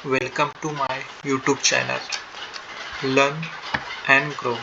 Welcome to my YouTube channel Learn and Grow.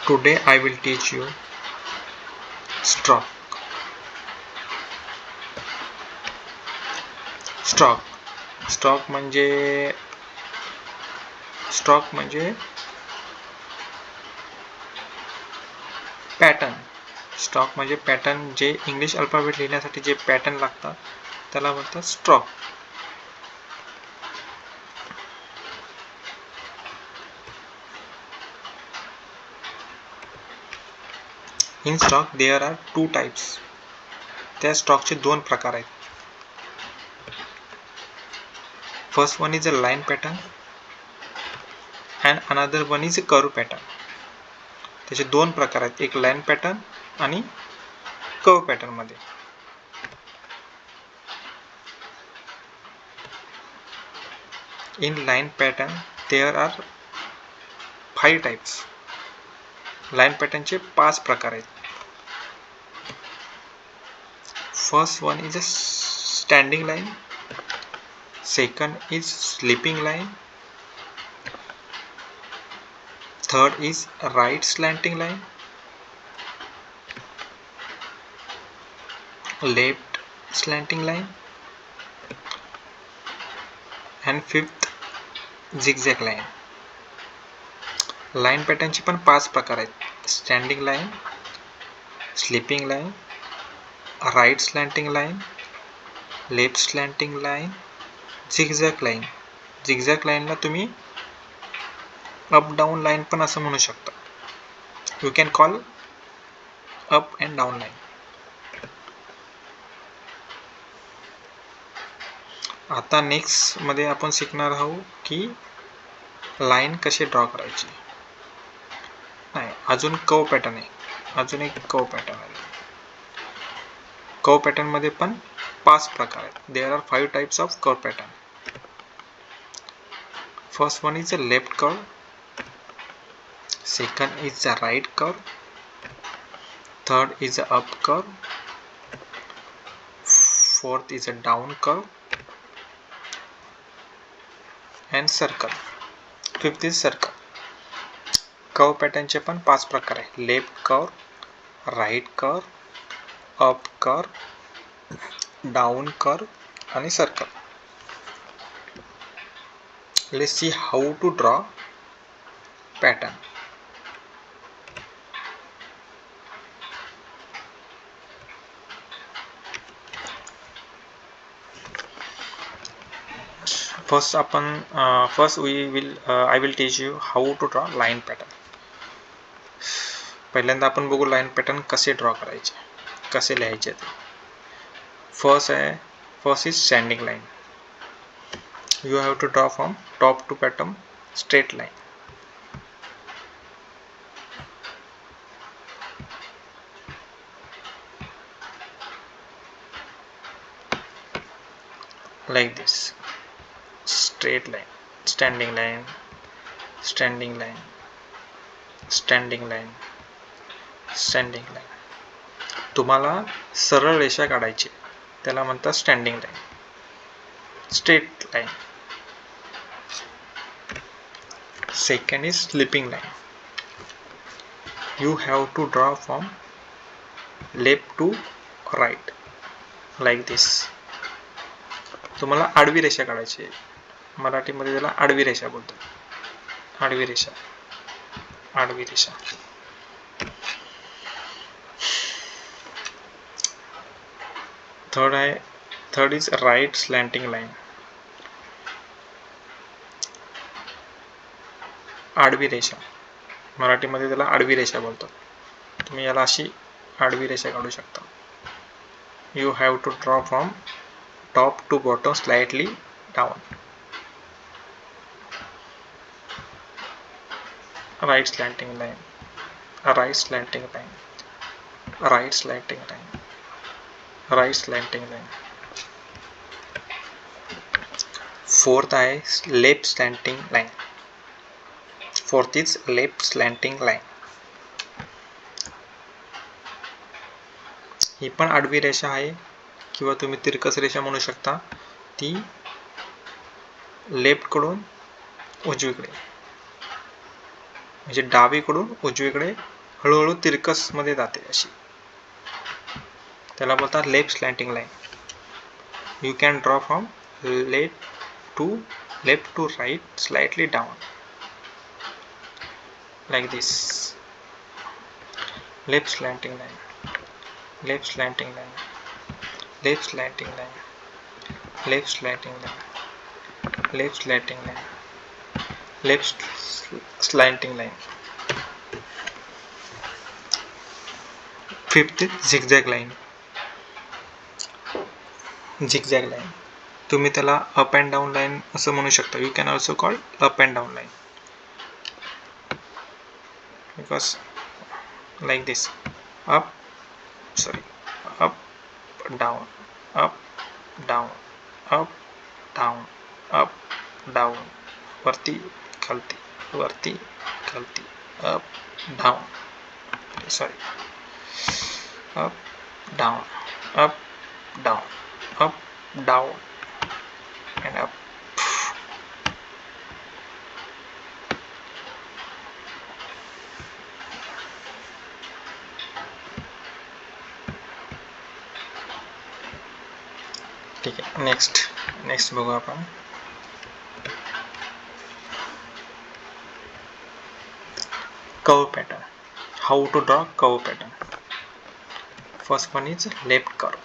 Today I will teach you stroke. Stroke म्हणजे pattern. Stroke म्हणजे pattern, जे English alphabet लिहिण्यासाठी जे pattern लागतात त्याला म्हणतात stroke. In stroke there are two types. त्या स्ट्रोकचे दोन प्रकार आहेत. First one is a line pattern and another one is a curve pattern. त्याचे दोन प्रकार आहेत, एक लाईन पॅटर्न आणि कर्व पॅटर्न मध्ये. In line pattern there are 5 types. Line पॅटर्नचे 5 प्रकार आहेत. First one is a standing line, second is sleeping line, third is right slanting line, left slanting line, and fifth zigzag line. लाईन पॅटर्नचे पण 5 प्रकार आहेत. Standing line, sleeping line, right slanting line, left slanting line, zigzag line. Zigzag लाईनला तुम्ही up down line पण असं म्हणू शकता. You can call up and down line. आता नेक्स्ट मध्ये आपण शिकणार आहोत की लाईन कसे ड्रॉ करायची. नाही, अजून कर्व पॅटर्न आहे. अजून एक कर्व पॅटर्न आहे. कर्व पॅटर्न मध्ये पण 5 प्रकार आहेत. There are 5 types of curve pattern. First one is a left curve, second is the right curve, third is the up curve, fourth is a down curve, and circle, fifth is circle. Curve पॅटर्नचे पण 5 प्रकार आहे. Left curve, right curve, up curve, down curve आणि circle. Let's see how to draw pattern. I will teach you how to draw line pattern. पहिल्यांदा आपण बघू line pattern कसे draw करायचे, कसे लिहायचे ते. First is standing line. You have to draw from top to bottom straight line. Like this. Straight line, standing line, standing line, standing line, standing line. तुम्हाला सरळ रेषा काढायची, त्याला म्हणतात standing line. Straight line. Second is sleeping line. You have to draw from left to right like this. तुम्हाला आडवी रेषा काढायची. मराठीमध्ये त्याला आडवी रेषा बोलतात. आडवी रेषा, आडवी रेषा. Third is right slanting line. आडवी रेषा, मराठीमध्ये त्याला आडवी रेषा बोलतात. तुम्ही याला अशी आडवी रेषा काढू शकता. You have to draw from top to bottom slightly down. Right slanting line, right slanting line, right slanting line, right slanting line. Fourth is left slanting line. Fourth is left slanting line. ही पण आडवी रेषा आहे किंवा तुम्ही तिरकस रेषा म्हणू शकता. ती लेफ्ट कडून उजवीकडे म्हणजे डावीकडून उजवीकडे हळूहळू तिरकस मध्ये जाते अशी, त्याला बोलतात left slanting line. You can draw from left to right slightly down like this. Left slanting line, left slanting line, left slanting line, left slanting line, left slanting line, left slanting line. Fifth, zigzag line. Zigzag line तुम्ही त्याला up and down line असं म्हणू शकता. You can also call up and down line because like this, up down, up down, up down, up down, वरती खालती, वरती खालती, up down, up down, up down, up down and up. ठीक आहे. Next बघू आपण. Curve pattern. How to draw curve pattern. First one is left curve.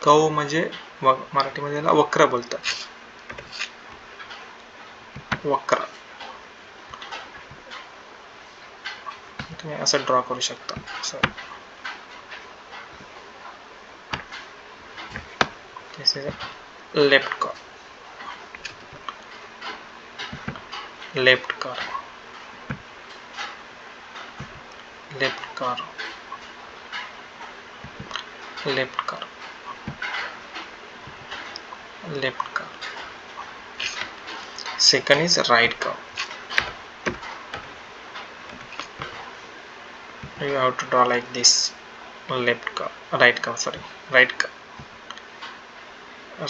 Curve म्हणजे मराठीमध्ये त्याला वक्र बोलतात. वक्र तुम्ही असं ड्रॉ करू शकता. This is a left curve, left curve, left curve, left curve, left curve. Second is right curve. You have to draw like this. Left curve, right curve, sorry, right curve,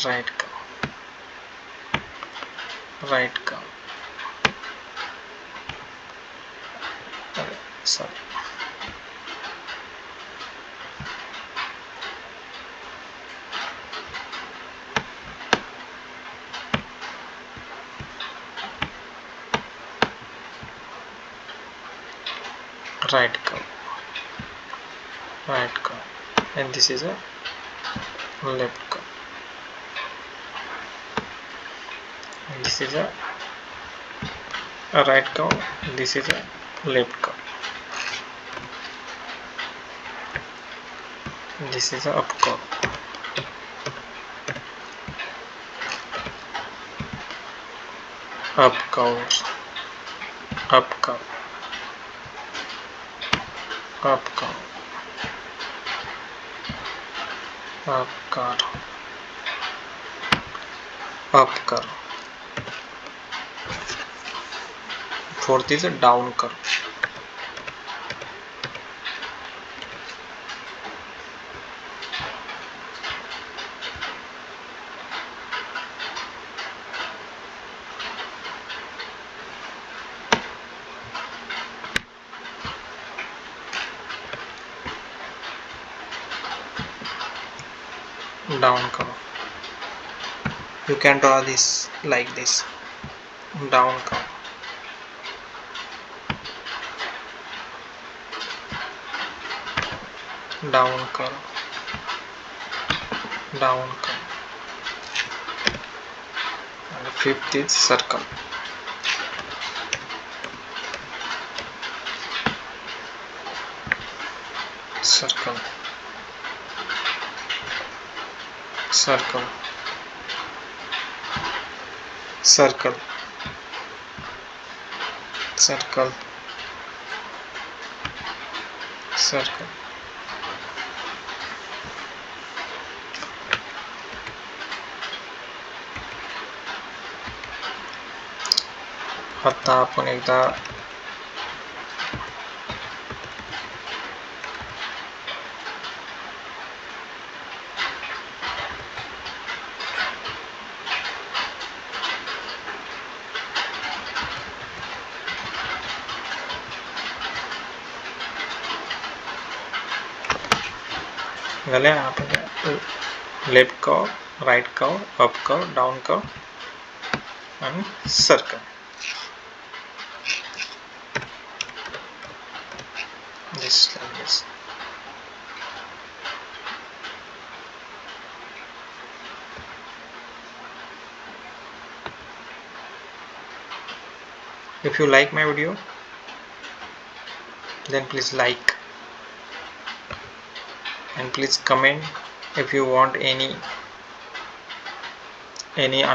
right curve, right curve, sorry, right curve, right curve, and this is a left curve, and this is a right curve, this is a left curve, this is a up curve, up curve, up curve, up curve, up curve, up curve. Fourth is a down curve. Down curve. You can draw this like this. Down curve. Down curve. Down curve. And the fifth is circle. Circle. Circle. Circle. Circle. Circle. आता आपण एकदा झाले. आपण left curve, right curve, up curve, down curve आणि circle. Just like this. If you like my video, then please like and please comment if you want any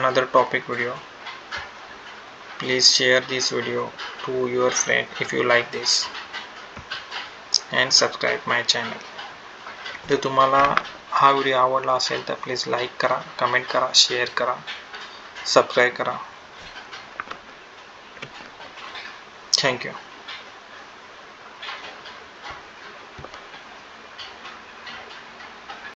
another topic video. Please share this video to your friend if you like this and subscribe my channel. जर तुम्हाला हा video आवडला असेल तर please like करा, comment करा, share करा, subscribe करा. थँक्यू.